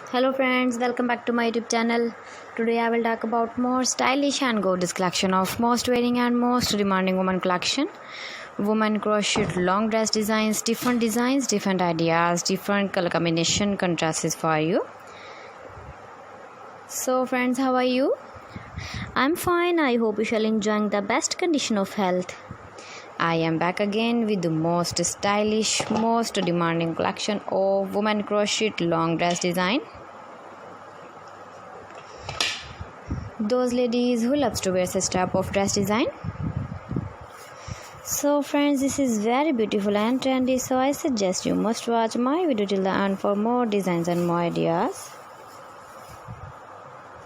Hello friends, welcome back to my YouTube channel. Today I will talk about more stylish and gorgeous collection of most wearing and most demanding woman collection. Woman crochet long dress designs, different ideas, different color combination contrasts for you. So friends, how are you? I'm fine. I hope you shall enjoying the best condition of health. I am back again with the most stylish, most demanding collection of woman crochet long dress design. Those ladies who loves to wear such type of dress design. So friends, this is very beautiful and trendy, so I suggest you must watch my video till the end for more designs and more ideas.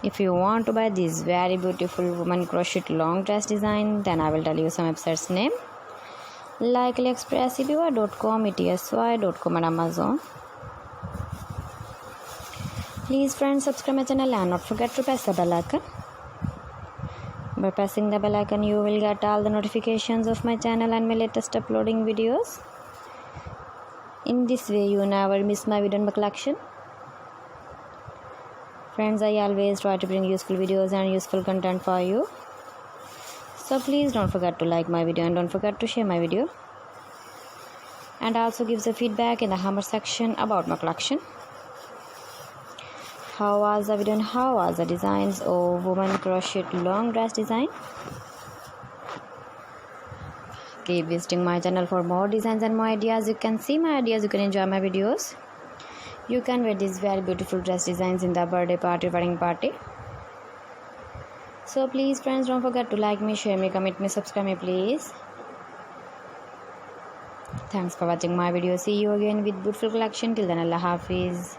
If you want to buy this very beautiful woman crochet long dress design, then I will tell you some websites name like AliExpress, eBay.com, etsy.com and Amazon. Please friends, subscribe my channel and not forget to press the bell icon. By pressing the bell icon, you will get all the notifications of my channel and my latest uploading videos. In this way, you never miss my video and my collection. Friends, I always try to bring useful videos and useful content for you. So please don't forget to like my video and don't forget to share my video. And also give the feedback in the comment section about my collection. How was the video and how was the designs of woman crochet long dress design? Keep visiting my channel for more designs and more ideas. You can see my ideas, you can enjoy my videos. You can wear these very beautiful dress designs in the birthday party, wedding party. So please friends, don't forget to like me, share me, comment me, subscribe me please. Thanks for watching my video. See you again with beautiful collection. Till then, Allah Hafiz.